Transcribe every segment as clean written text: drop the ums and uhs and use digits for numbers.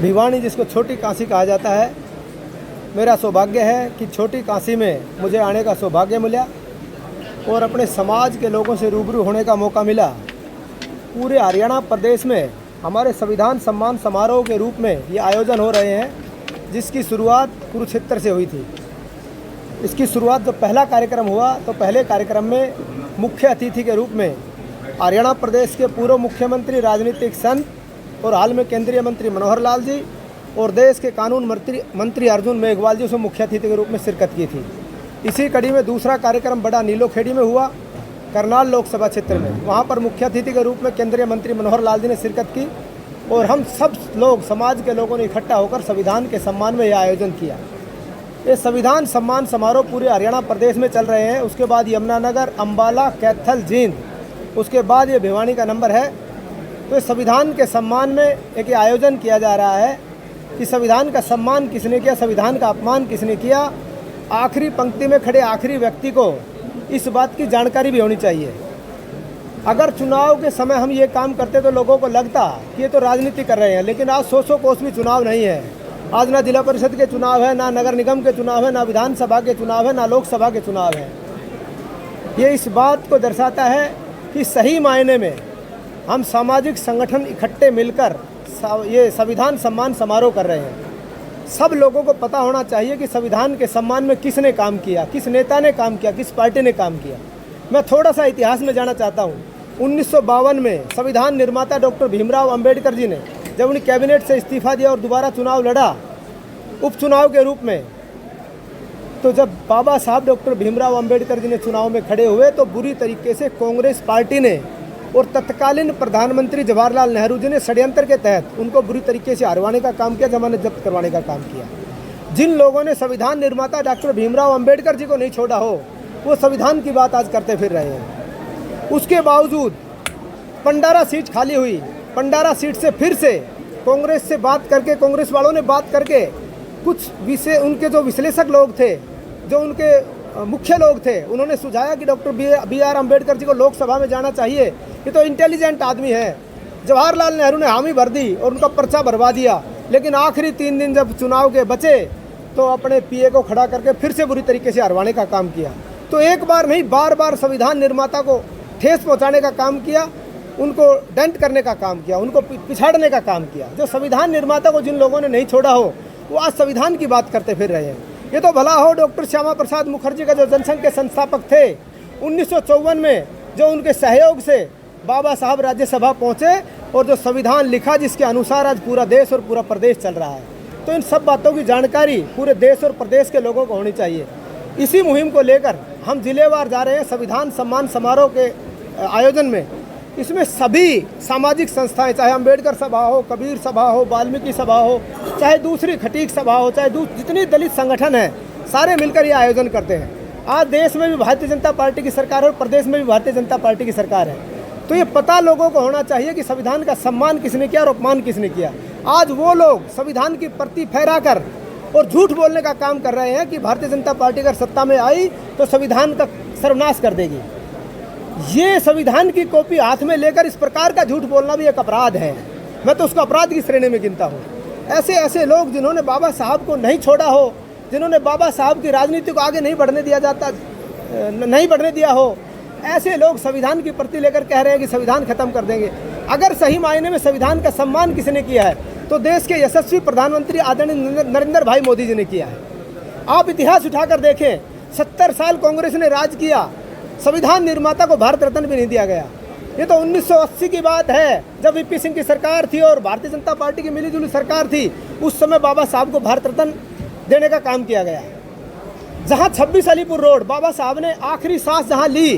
भिवानी, जिसको छोटी काशी कहा जाता है, मेरा सौभाग्य है कि छोटी काशी में मुझे आने का सौभाग्य मिला और अपने समाज के लोगों से रूबरू होने का मौका मिला। पूरे हरियाणा प्रदेश में हमारे संविधान सम्मान समारोह के रूप में ये आयोजन हो रहे हैं, जिसकी शुरुआत कुरुक्षेत्र से हुई थी। इसकी शुरुआत जब पहला कार्यक्रम हुआ तो पहले कार्यक्रम में मुख्य अतिथि के रूप में हरियाणा प्रदेश के पूर्व मुख्यमंत्री, राजनीतिक संत और हाल में केंद्रीय मंत्री मनोहर लाल जी और देश के कानून मंत्री अर्जुन मेघवाल जी उसमें मुख्य अतिथि के रूप में शिरकत की थी। इसी कड़ी में दूसरा कार्यक्रम बड़ा नीलोखेड़ी में हुआ, करनाल लोकसभा क्षेत्र में। वहाँ पर मुख्य अतिथि के रूप में केंद्रीय मंत्री मनोहर लाल जी ने शिरकत की और हम सब लोग, समाज के लोगों ने इकट्ठा होकर संविधान के सम्मान में यह आयोजन किया। ये संविधान सम्मान समारोह पूरे हरियाणा प्रदेश में चल रहे हैं। उसके बाद यमुनानगर, अम्बाला, कैथल, जींद, उसके बाद ये भिवानी का नंबर है। तो इस संविधान के सम्मान में एक आयोजन किया जा रहा है कि संविधान का सम्मान किसने किया, संविधान का अपमान किसने किया। आखिरी पंक्ति में खड़े आखिरी व्यक्ति को इस बात की जानकारी भी होनी चाहिए। अगर चुनाव के समय हम ये काम करते तो लोगों को लगता कि ये तो राजनीति कर रहे हैं, लेकिन आज 100 कोस भी चुनाव नहीं है। आज ना जिला परिषद के चुनाव है, ना नगर निगम के चुनाव है, ना विधानसभा के चुनाव है, ना लोकसभा के चुनाव है। ये इस बात को दर्शाता है कि सही मायने में हम सामाजिक संगठन इकट्ठे मिलकर ये संविधान सम्मान समारोह कर रहे हैं। सब लोगों को पता होना चाहिए कि संविधान के सम्मान में किसने काम किया, किस नेता ने काम किया, किस पार्टी ने काम किया। मैं थोड़ा सा इतिहास में जाना चाहता हूँ। 1952 में संविधान निर्माता डॉक्टर भीमराव अंबेडकर जी ने जब उन्हें कैबिनेट से इस्तीफा दिया और दोबारा चुनाव लड़ा उपचुनाव के रूप में, तो जब बाबा साहब डॉक्टर भीमराव अंबेडकर जी ने चुनाव में खड़े हुए तो बुरी तरीके से कांग्रेस पार्टी ने और तत्कालीन प्रधानमंत्री जवाहरलाल नेहरू जी ने षड्यंत्र के तहत उनको बुरी तरीके से हरवाने का काम किया, जमानत जब्त करवाने का काम किया। जिन लोगों ने संविधान निर्माता डॉक्टर भीमराव अंबेडकर जी को नहीं छोड़ा हो, वो संविधान की बात आज करते फिर रहे हैं। उसके बावजूद पंडारा सीट खाली हुई। पंडारा सीट से फिर से कांग्रेस से बात करके, कांग्रेस वालों ने बात करके कुछ विषय, उनके जो विश्लेषक लोग थे, जो उनके मुख्य लोग थे, उन्होंने सुझाया कि doctor B are Ambedkar ji को लोकसभा में जाना चाहिए, ये तो इंटेलिजेंट आदमी है। जवाहरलाल नेहरू ने हामी भर दी और उनका पर्चा भरवा दिया। लेकिन आखिरी 3 दिन जब चुनाव के बचे तो अपने पीए को खड़ा करके फिर से बुरी तरीके से हरवाने का काम किया। तो एक बार नहीं, बार बार संविधान निर्माता को ठेस पहुँचाने का काम किया, उनको डेंट करने का काम किया, उनको पिछाड़ने का काम किया। जो संविधान निर्माता को जिन लोगों ने नहीं छोड़ा हो, वो आज संविधान की बात करते फिर रहे हैं। ये तो भला हो डॉक्टर श्यामा प्रसाद मुखर्जी का जो जनसंघ के संस्थापक थे, 1954 में जो उनके सहयोग से बाबा साहब राज्यसभा पहुँचे और जो संविधान लिखा जिसके अनुसार आज पूरा देश और पूरा प्रदेश चल रहा है। तो इन सब बातों की जानकारी पूरे देश और प्रदेश के लोगों को होनी चाहिए। इसी मुहिम को लेकर हम जिलेवार जा रहे हैं संविधान सम्मान समारोह के आयोजन में। इसमें सभी सामाजिक संस्थाएं, चाहे अंबेडकर सभा हो, कबीर सभा हो, वाल्मीकि सभा हो, चाहे दूसरी खटीक सभा हो, चाहे जितनी दलित संगठन हैं, सारे मिलकर ये आयोजन करते हैं। आज देश में भी भारतीय जनता पार्टी की सरकार है और प्रदेश में भी भारतीय जनता पार्टी की सरकार है। तो ये पता लोगों को होना चाहिए कि संविधान का सम्मान किसने किया और अपमान किसने किया। आज वो लोग संविधान की प्रति फहराकर और झूठ बोलने का काम कर रहे हैं कि भारतीय जनता पार्टी अगर सत्ता में आई तो संविधान का सर्वनाश कर देगी। ये संविधान की कॉपी हाथ में लेकर इस प्रकार का झूठ बोलना भी एक अपराध है। मैं तो उसको अपराध की श्रेणी में गिनता हूँ। ऐसे ऐसे लोग जिन्होंने बाबा साहब को नहीं छोड़ा हो, जिन्होंने बाबा साहब की राजनीति को आगे नहीं बढ़ने दिया हो, ऐसे लोग संविधान की प्रति लेकर कह रहे हैं कि संविधान खत्म कर देंगे। अगर सही मायने में संविधान का सम्मान किसने किया है तो देश के यशस्वी प्रधानमंत्री आदरणीय नरेंद्र भाई मोदी जी ने किया है। आप इतिहास उठाकर देखें, 70 साल कांग्रेस ने राज किया, संविधान निर्माता को भारत रत्न भी नहीं दिया गया। ये तो 1980 की बात है, जब वीपी सिंह की सरकार थी और भारतीय जनता पार्टी की मिलीजुली सरकार थी। उस समय बाबा साहब को भारत रत्न देने का काम किया गया। जहां 26 अलीपुर रोड बाबा साहब ने आखिरी सांस जहां ली,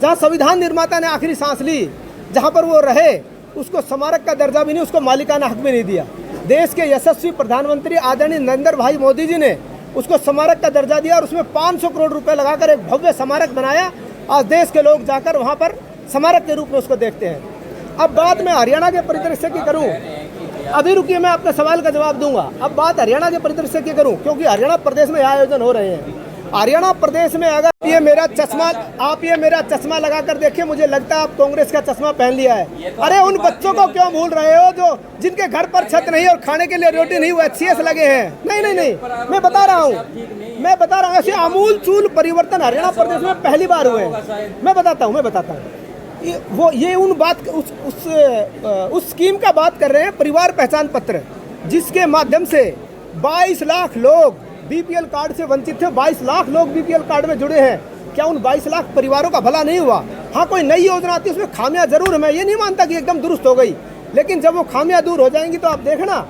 जहां संविधान निर्माता ने आखिरी सांस ली, जहां पर वो रहे, उसको स्मारक का दर्जा भी नहीं, उसको मालिकाना हक भी नहीं दिया। देश के यशस्वी प्रधानमंत्री आदरणीय नरेंद्र भाई मोदी जी ने उसको स्मारक का दर्जा दिया और उसमें 500 करोड़ रुपए लगाकर एक भव्य स्मारक बनाया। आज देश के लोग जाकर वहां पर स्मारक के रूप में उसको देखते हैं। अब बात मैं हरियाणा के परिदृश्य की करूं, अभी रुकिए, मैं आपके सवाल का जवाब दूंगा। अब बात हरियाणा के परिदृश्य की करूं, क्योंकि हरियाणा प्रदेश में यह आयोजन हो रहे हैं। हरियाणा प्रदेश में अगर ये मेरा चश्मा लगा कर देखिए, मुझे लगता है आप कांग्रेस का चश्मा पहन लिया है। अरे उन बच्चों को क्यों भूल रहे हो जो जिनके घर पर छत नहीं और खाने के लिए रोटी नहीं, वो HCS लगे हैं। नहीं, मैं बता रहा हूँ ऐसे आमूल चूल परिवर्तन हरियाणा प्रदेश में पहली बार हुए हैं। मैं बताता हूँ ये उन बात उस स्कीम का बात कर रहे हैं, परिवार पहचान पत्र, जिसके माध्यम से 22 लाख लोग BPL कार्ड से वंचित थे। 22 लाख लोग BPL कार्ड में जुड़े हैं। क्या उन 22 लाख परिवारों का भला नहीं हुआ? हाँ, कोई नई योजना आती है, उसमें खामियां जरूर है, मैं ये नहीं मानता कि एकदम दुरुस्त हो गई, लेकिन जब वो खामियां दूर हो जाएंगी तो आप देखना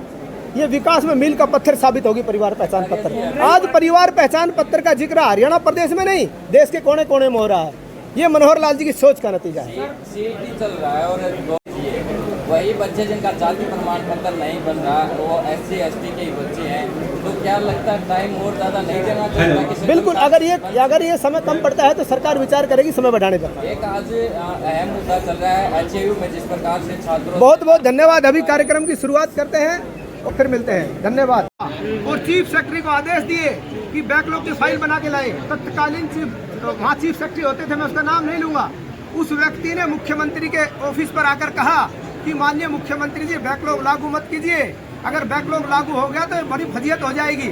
ये विकास में मील का पत्थर साबित होगी परिवार पहचान पत्र। आज परिवार पहचान पत्र का जिक्र हरियाणा प्रदेश में नहीं, देश के कोने कोने में हो रहा है। ये मनोहर लाल जी की सोच का नतीजा है। सीट चल रहा है और वही बच्चे जिनका जाति प्रमाण पत्र नहीं बन रहा, वो SC ST के ही बच्चे हैं, तो क्या लगता है टाइम और ज़्यादा नहीं देना चाहिए? बिल्कुल, अगर ये समय कम पड़ता है तो सरकार विचार करेगी समय बढ़ाने पर। एक आज अहम मुद्दा चल रहा है HAU में, जिस प्रकार से छात्रों। बहुत बहुत धन्यवाद। अभी कार्यक्रम की शुरुआत करते हैं और फिर मिलते हैं। धन्यवाद। और चीफ सेक्रेटरी को आदेश दिए कि बैकलॉग की फाइल बना के लाए। तत्कालीन वहाँ चीफ सेक्रेटरी होते थे, मैं उसका नाम नहीं लूंगा, उस व्यक्ति ने मुख्यमंत्री के ऑफिस पर आकर कहा कि माननीय मुख्यमंत्री जी, बैकलॉग लागू मत कीजिए, अगर बैकलॉग लागू हो गया तो बड़ी फजीयत हो जाएगी,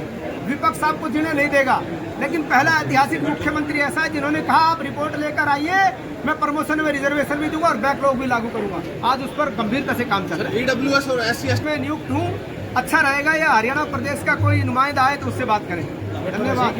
विपक्ष आपको जीने नहीं देगा। लेकिन पहला ऐतिहासिक मुख्यमंत्री ऐसा है जिन्होंने कहा आप रिपोर्ट लेकर आइए, मैं प्रमोशन में रिजर्वेशन भी दूंगा और बैकलॉग भी लागू करूंगा। आज उस पर गंभीरता से काम चल रहा है। EWS और SC में नियुक्त हूँ। अच्छा रहेगा या हरियाणा प्रदेश का कोई नुमाइंदा आए तो उससे बात करें। धन्यवाद।